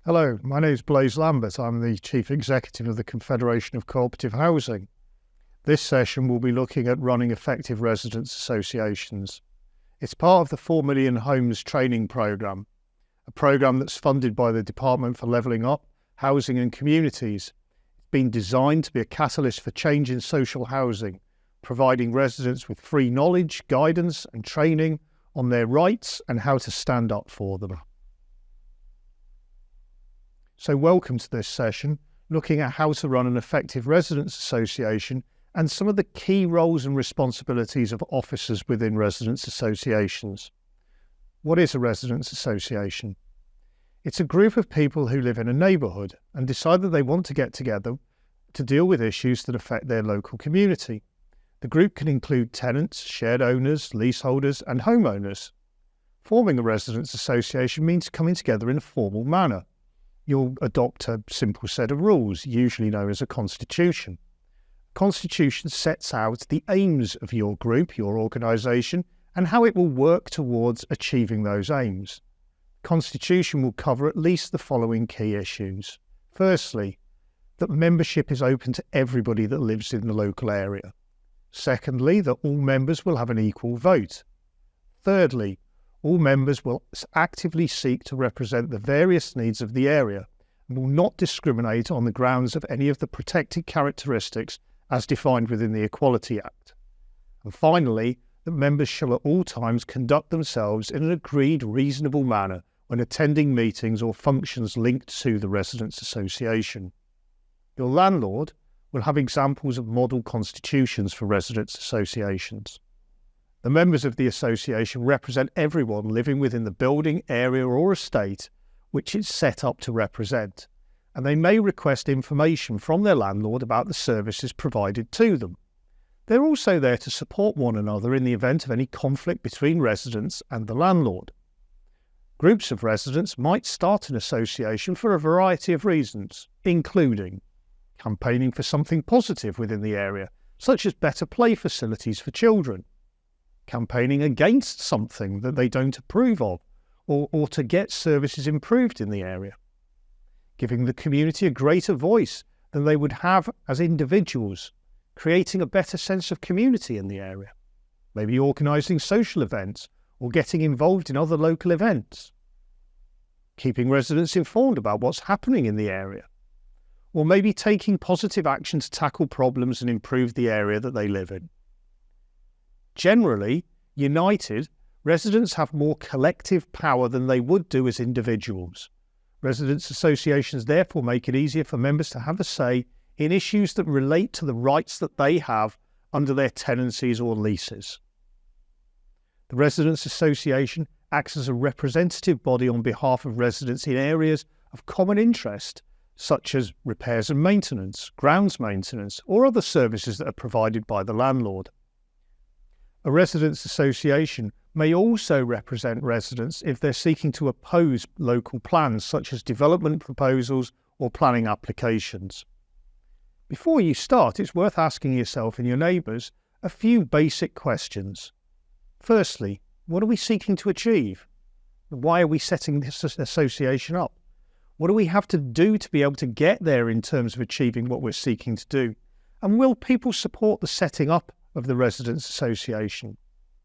Hello, my name is Blaise Lambert. I'm the Chief Executive of the Confederation of Cooperative Housing. This session will be looking at running effective residents' associations. It's part of the 4 Million Homes Training Programme, a programme that's funded by the Department for Levelling Up, Housing and Communities. It's been designed to be a catalyst for change in social housing, providing residents with free knowledge, guidance and training on their rights and how to stand up for them. So welcome to this session, looking at how to run an effective residents' association and some of the key roles and responsibilities of officers within residents' associations. What is a residents' association? It's a group of people who live in a neighbourhood and decide that they want to get together to deal with issues that affect their local community. The group can include tenants, shared owners, leaseholders and homeowners. Forming a residents' association means coming together in a formal manner. You'll adopt a simple set of rules, usually known as a constitution. A constitution sets out the aims of your group, your organisation, and how it will work towards achieving those aims. The constitution will cover at least the following key issues. Firstly, that membership is open to everybody that lives in the local area. Secondly, that all members will have an equal vote. Thirdly, all members will actively seek to represent the various needs of the area and will not discriminate on the grounds of any of the protected characteristics as defined within the Equality Act. And finally, that members shall at all times conduct themselves in an agreed reasonable manner when attending meetings or functions linked to the Residents' Association. Your landlord will have examples of model constitutions for residents' associations. The members of the association represent everyone living within the building, area or estate which it's set up to represent, and they may request information from their landlord about the services provided to them. They're also there to support one another in the event of any conflict between residents and the landlord. Groups of residents might start an association for a variety of reasons, including campaigning for something positive within the area, such as better play facilities for children, campaigning against something that they don't approve of, or to get services improved in the area, giving the community a greater voice than they would have as individuals, creating a better sense of community in the area, maybe organising social events or getting involved in other local events, keeping residents informed about what's happening in the area, or maybe taking positive action to tackle problems and improve the area that they live in. Generally, united, residents have more collective power than they would do as individuals. Residents' associations therefore make it easier for members to have a say in issues that relate to the rights that they have under their tenancies or leases. The Residents' Association acts as a representative body on behalf of residents in areas of common interest, such as repairs and maintenance, grounds maintenance, or other services that are provided by the landlord. A residents' association may also represent residents if they're seeking to oppose local plans such as development proposals or planning applications. Before you start, it's worth asking yourself and your neighbours a few basic questions. Firstly, what are we seeking to achieve? Why are we setting this association up? What do we have to do to be able to get there in terms of achieving what we're seeking to do? And will people support the setting up of the Residents' Association?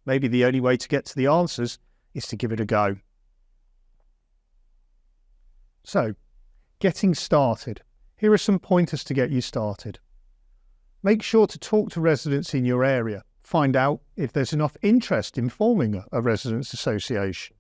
Maybe the only way to get to the answers is to give it a go. So, getting started. Here are some pointers to get you started. Make sure to talk to residents in your area. Find out if there's enough interest in forming a Residents' Association.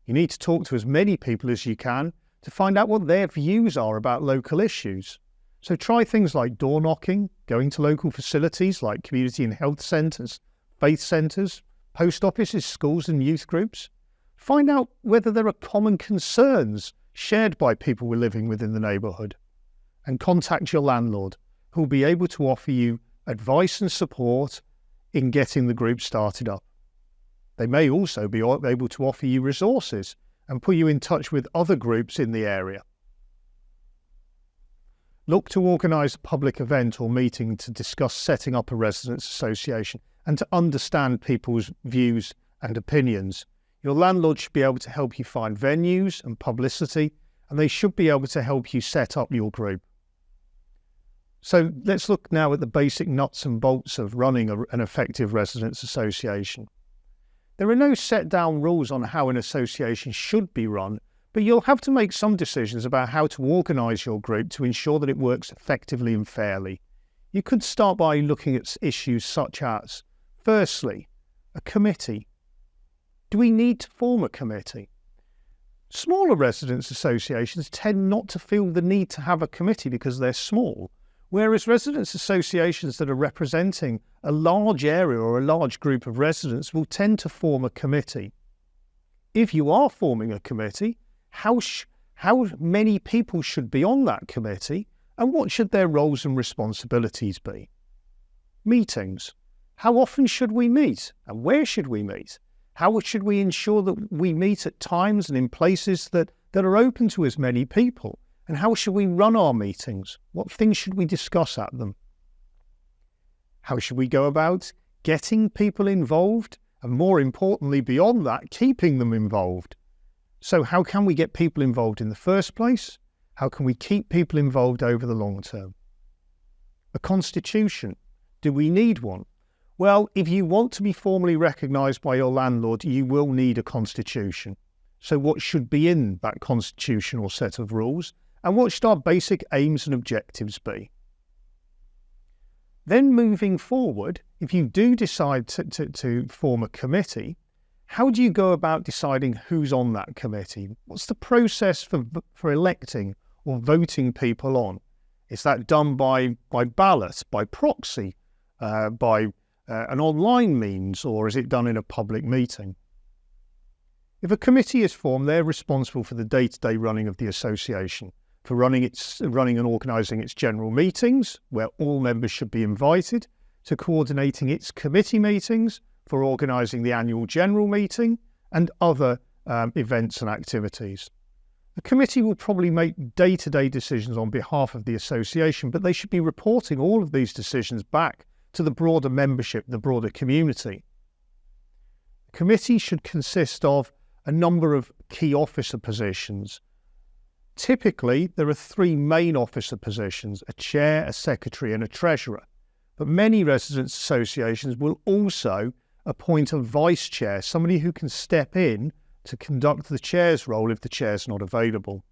You need to talk to as many people as you can to find out what their views are about local issues. So try things like door knocking, going to local facilities like community and health centres, faith centres, post offices, schools and youth groups. Find out whether there are common concerns shared by people living within the neighbourhood. And contact your landlord, who will be able to offer you advice and support in getting the group started up. They may also be able to offer you resources and put you in touch with other groups in the area. Look to organise a public event or meeting to discuss setting up a residents' association and to understand people's views and opinions. Your landlord should be able to help you find venues and publicity and they should be able to help you set up your group. So let's look now at the basic nuts and bolts of running an effective residents' association. There are no set down rules on how an association should be run, but you'll have to make some decisions about how to organise your group to ensure that it works effectively and fairly. You could start by looking at issues such as, firstly, a committee. Do we need to form a committee? Smaller residents' associations tend not to feel the need to have a committee because they're small, whereas residents' associations that are representing a large area or a large group of residents will tend to form a committee. If you are forming a committee, how many people should be on that committee, and what should their roles and responsibilities be? Meetings. How often should we meet, and where should we meet? How should we ensure that we meet at times and in places that are open to as many people? And how should we run our meetings? What things should we discuss at them? How should we go about getting people involved? And more importantly, beyond that, keeping them involved. So how can we get people involved in the first place? How can we keep people involved over the long term? A constitution. Do we need one? Well, if you want to be formally recognised by your landlord, you will need a constitution. So what should be in that constitutional set of rules? And what should our basic aims and objectives be? Then moving forward, if you do decide to form a committee, how do you go about deciding who's on that committee? What's the process for electing or voting people on? Is that done by ballot, by proxy, by an online means, or is it done in a public meeting? If a committee is formed, they're responsible for the day-to-day running of the association, for running and organising its general meetings, where all members should be invited, to coordinating its committee meetings, for organising the annual general meeting, and other events and activities. The committee will probably make day-to-day decisions on behalf of the association, but they should be reporting all of these decisions back to the broader membership, the broader community. The committee should consist of a number of key officer positions. Typically, there are 3 main officer positions: a chair, a secretary, and a treasurer. But many residents' associations will also appoint a vice chair, somebody who can step in to conduct the chair's role if the chair's not available.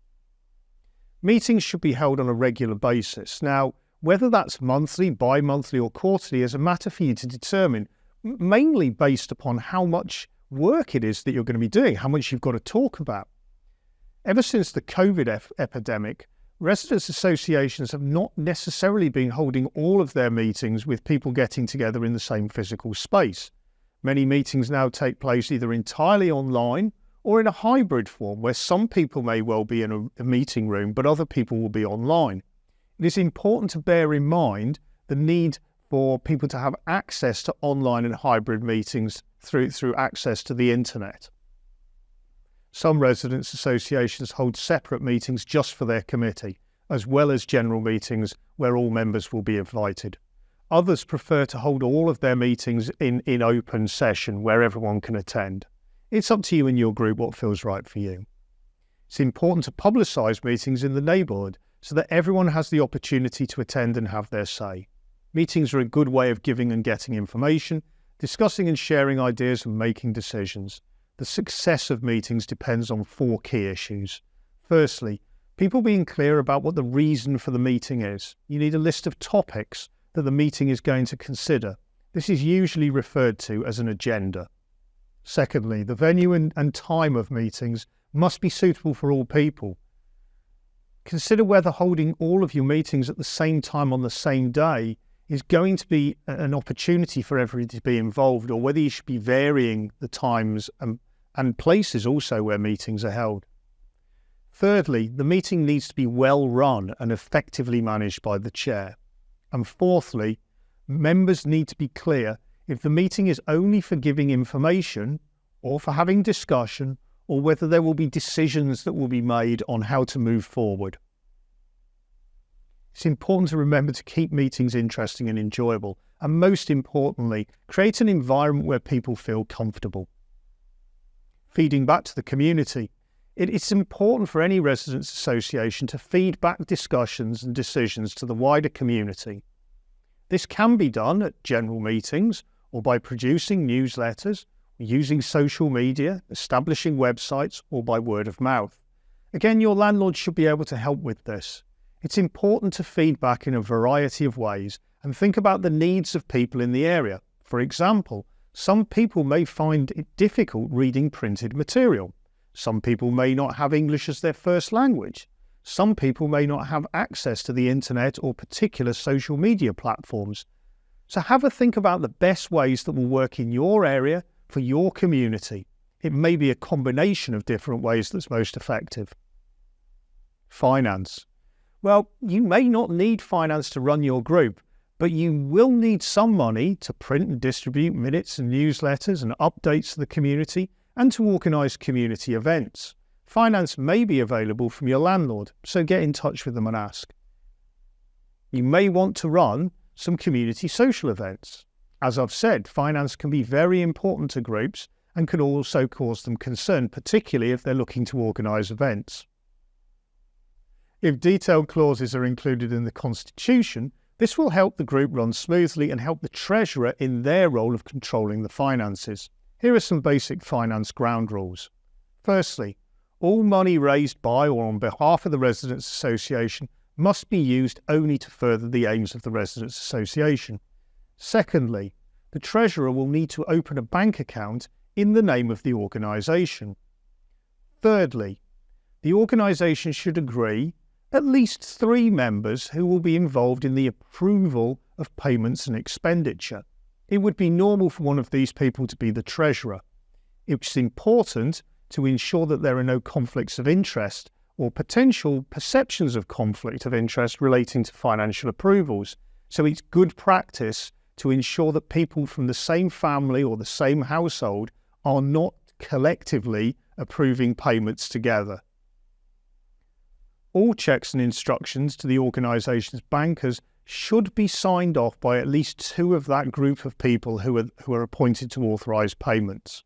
Meetings should be held on a regular basis. Now, whether that's monthly, bi-monthly or quarterly is a matter for you to determine, mainly based upon how much work it is that you're going to be doing, how much you've got to talk about. Ever since the COVID epidemic, residents' associations have not necessarily been holding all of their meetings with people getting together in the same physical space. Many meetings now take place either entirely online or in a hybrid form, where some people may well be in a meeting room, but other people will be online. It is important to bear in mind the need for people to have access to online and hybrid meetings through access to the internet. Some residents' associations hold separate meetings just for their committee, as well as general meetings where all members will be invited. Others prefer to hold all of their meetings in open session where everyone can attend. It's up to you and your group what feels right for you. It's important to publicise meetings in the neighbourhood so that everyone has the opportunity to attend and have their say. Meetings are a good way of giving and getting information, discussing and sharing ideas and making decisions. The success of meetings depends on 4 key issues. Firstly, people being clear about what the reason for the meeting is. You need a list of topics that the meeting is going to consider. This is usually referred to as an agenda. Secondly, the venue and time of meetings must be suitable for all people. Consider whether holding all of your meetings at the same time on the same day is going to be an opportunity for everybody to be involved, or whether you should be varying the times and places also where meetings are held. Thirdly, the meeting needs to be well run and effectively managed by the chair. And fourthly, members need to be clear if the meeting is only for giving information or for having discussion, or whether there will be decisions that will be made on how to move forward. It's important to remember to keep meetings interesting and enjoyable, and most importantly, create an environment where people feel comfortable. Feeding back to the community. It's important for any residents' association to feed back discussions and decisions to the wider community. This can be done at general meetings or by producing newsletters, using social media, establishing websites, or by word of mouth. Again, your landlord should be able to help with this. It's important to feed back in a variety of ways and think about the needs of people in the area. For example, some people may find it difficult reading printed material. Some people may not have English as their first language. Some people may not have access to the internet or particular social media platforms. So have a think about the best ways that will work in your area for your community. It may be a combination of different ways that's most effective. Finance. Well, you may not need finance to run your group, but you will need some money to print and distribute minutes and newsletters and updates to the community and to organise community events. Finance may be available from your landlord, so get in touch with them and ask. You may want to run some community social events. As I've said, finance can be very important to groups and can also cause them concern, particularly if they're looking to organise events. If detailed clauses are included in the Constitution, this will help the group run smoothly and help the treasurer in their role of controlling the finances. Here are some basic finance ground rules. Firstly, all money raised by or on behalf of the Residents' Association must be used only to further the aims of the Residents' Association. Secondly, the treasurer will need to open a bank account in the name of the organisation. Thirdly, the organisation should agree at least 3 members who will be involved in the approval of payments and expenditure. It would be normal for one of these people to be the treasurer. It's important to ensure that there are no conflicts of interest or potential perceptions of conflict of interest relating to financial approvals. So it's good practice to ensure that people from the same family or the same household are not collectively approving payments together. All checks and instructions to the organisation's bankers should be signed off by at least 2 of that group of people who are appointed to authorise payments.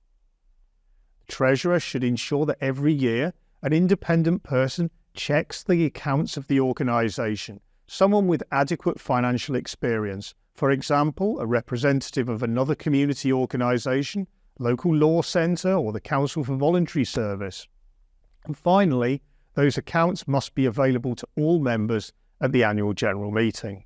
The treasurer should ensure that every year an independent person checks the accounts of the organisation, someone with adequate financial experience, for example, a representative of another community organisation, local law centre or the Council for Voluntary Service. And finally, those accounts must be available to all members at the annual general meeting.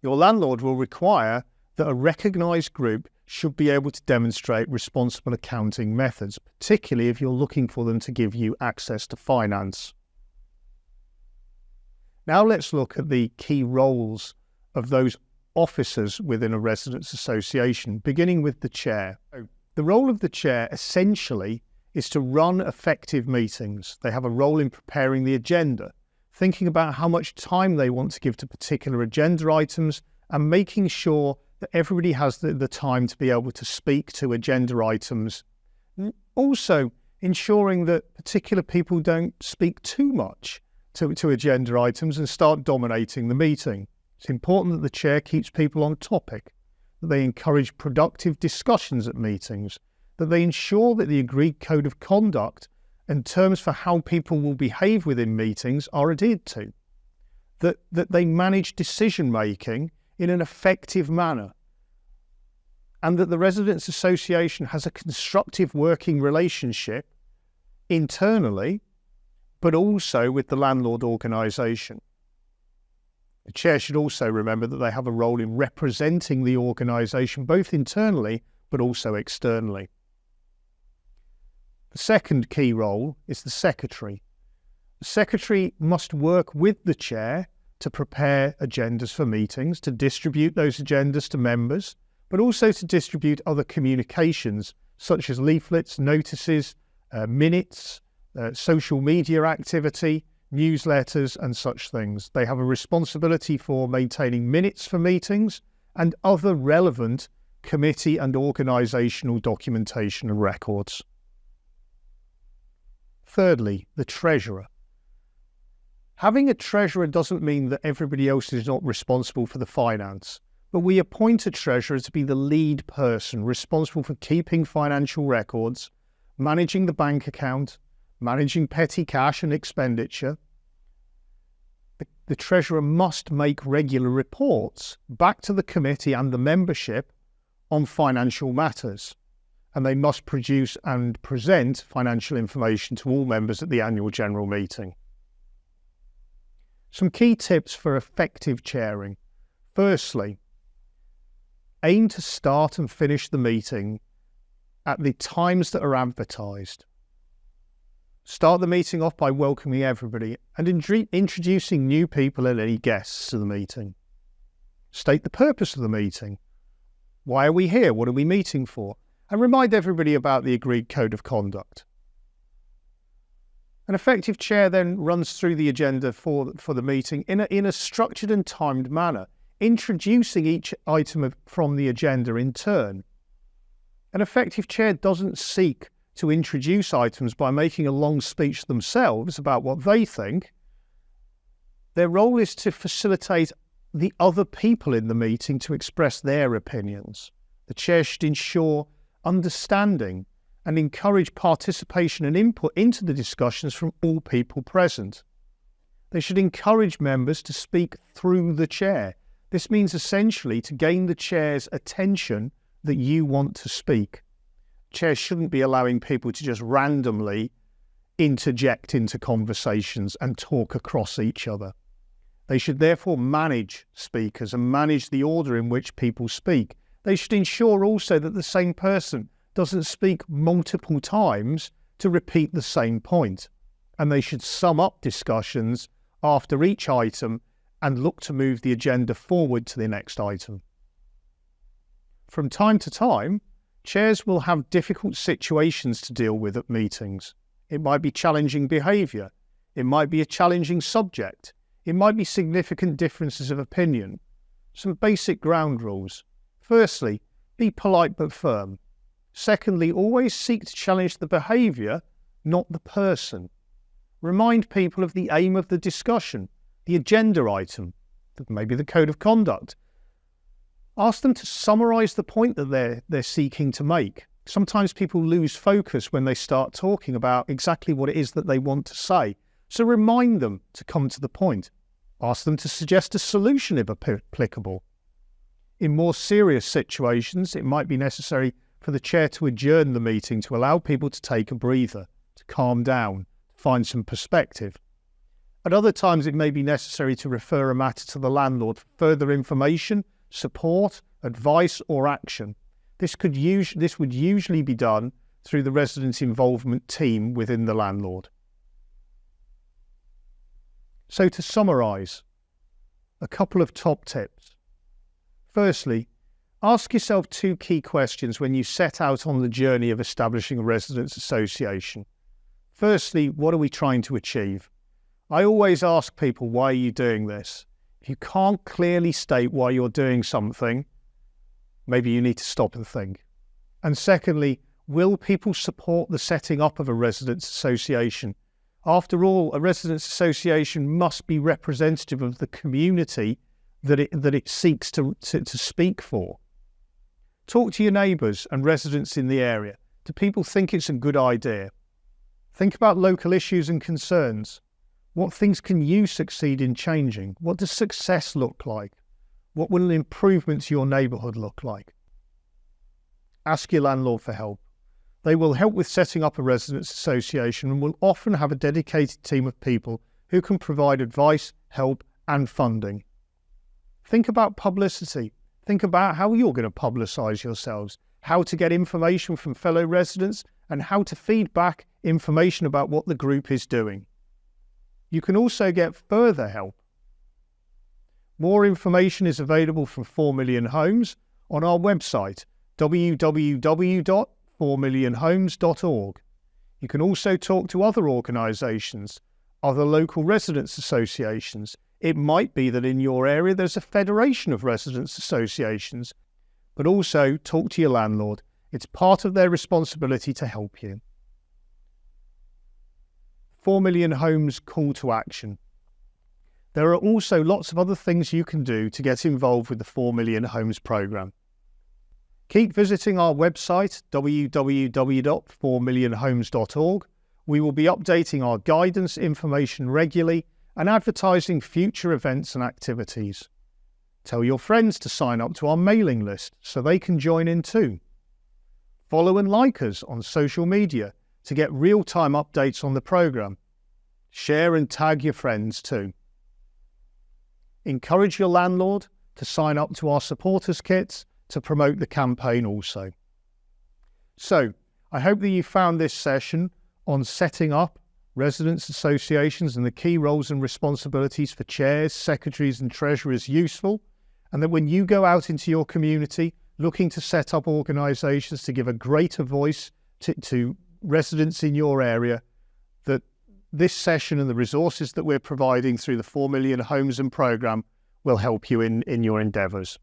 Your landlord will require that a recognised group should be able to demonstrate responsible accounting methods, particularly if you're looking for them to give you access to finance. Now let's look at the key roles of those officers within a residents' association, beginning with the chair. The role of the chair essentially is to run effective meetings. They have a role in preparing the agenda, thinking about how much time they want to give to particular agenda items and making sure that everybody has the time to be able to speak to agenda items. Also, ensuring that particular people don't speak too much to agenda items and start dominating the meeting. It's important that the chair keeps people on topic, that they encourage productive discussions at meetings, that they ensure that the agreed code of conduct and terms for how people will behave within meetings are adhered to, that they manage decision-making in an effective manner, and that the Residents' Association has a constructive working relationship internally, but also with the landlord organisation. The chair should also remember that they have a role in representing the organisation both internally but also externally. The second key role is the secretary. The secretary must work with the chair to prepare agendas for meetings, to distribute those agendas to members, but also to distribute other communications such as leaflets, notices, minutes, social media activity, newsletters and such things. They have a responsibility for maintaining minutes for meetings and other relevant committee and organisational documentation and records. Thirdly, the treasurer. Having a treasurer doesn't mean that everybody else is not responsible for the finance, but we appoint a treasurer to be the lead person responsible for keeping financial records, managing the bank account, managing petty cash and expenditure. The Treasurer must make regular reports back to the committee and the membership on financial matters, and they must produce and present financial information to all members at the annual general meeting. Some key tips for effective chairing. Firstly, aim to start and finish the meeting at the times that are advertised. Start the meeting off by welcoming everybody and introducing new people and any guests to the meeting. State the purpose of the meeting. Why are we here? What are we meeting for? And remind everybody about the agreed code of conduct. An effective chair then runs through the agenda for the meeting in a structured and timed manner, introducing each item from the agenda in turn. An effective chair doesn't seek to introduce items by making a long speech themselves about what they think. Their role is to facilitate the other people in the meeting to express their opinions. The chair should ensure understanding and encourage participation and input into the discussions from all people present. They should encourage members to speak through the chair. This means essentially to gain the chair's attention that you want to speak. Chairs shouldn't be allowing people to just randomly interject into conversations and talk across each other. They should therefore manage speakers and manage the order in which people speak. They should ensure also that the same person doesn't speak multiple times to repeat the same point. And they should sum up discussions after each item and look to move the agenda forward to the next item. From time to time, chairs will have difficult situations to deal with at meetings. It might be challenging behaviour. It might be a challenging subject. It might be significant differences of opinion. Some basic ground rules. Firstly, be polite but firm. Secondly, always seek to challenge the behaviour, not the person. Remind people of the aim of the discussion, the agenda item, maybe the code of conduct. Ask them to summarise the point that they're seeking to make. Sometimes people lose focus when they start talking about exactly what it is that they want to say. So remind them to come to the point. Ask them to suggest a solution if applicable. In more serious situations, it might be necessary for the chair to adjourn the meeting to allow people to take a breather, to calm down, find some perspective. At other times, it may be necessary to refer a matter to the landlord for further information, support, advice or action. This would usually be done through the resident involvement team within the landlord. So to summarise, a couple of top tips. Firstly, ask yourself two key questions when you set out on the journey of establishing a residents' association. Firstly, what are we trying to achieve? I always ask people, why are you doing this? If you can't clearly state why you're doing something, maybe you need to stop and think. And secondly, will people support the setting up of a residents' association? After all, a residents' association must be representative of the community that it seeks to speak for. Talk to your neighbours and residents in the area. Do people think it's a good idea? Think about local issues and concerns. What things can you succeed in changing? What does success look like? What will an improvement to your neighbourhood look like? Ask your landlord for help. They will help with setting up a residents' association and will often have a dedicated team of people who can provide advice, help and funding. Think about publicity. Think about how you're going to publicise yourselves, how to get information from fellow residents and how to feed back information about what the group is doing. You can also get further help. More information is available from 4 Million Homes on our website, www.4millionhomes.org. You can also talk to other organisations, other local residents' associations. It might be that in your area there's a federation of residents' associations, but also talk to your landlord. It's part of their responsibility to help you. 4 Million Homes call to action. There are also lots of other things you can do to get involved with the 4 Million Homes programme. Keep visiting our website, www.4millionhomes.org. We will be updating our guidance information regularly and advertising future events and activities. Tell your friends to sign up to our mailing list so they can join in too. Follow and like us on social media to get real-time updates on the programme. Share and tag your friends too. Encourage your landlord to sign up to our supporters kits to promote the campaign also. So, I hope that you found this session on setting up residents' associations and the key roles and responsibilities for chairs, secretaries and treasurers useful, and that when you go out into your community looking to set up organisations to give a greater voice to residents in your area, that this session and the resources that we're providing through the 4 Million Homes and programme will help you in your endeavours.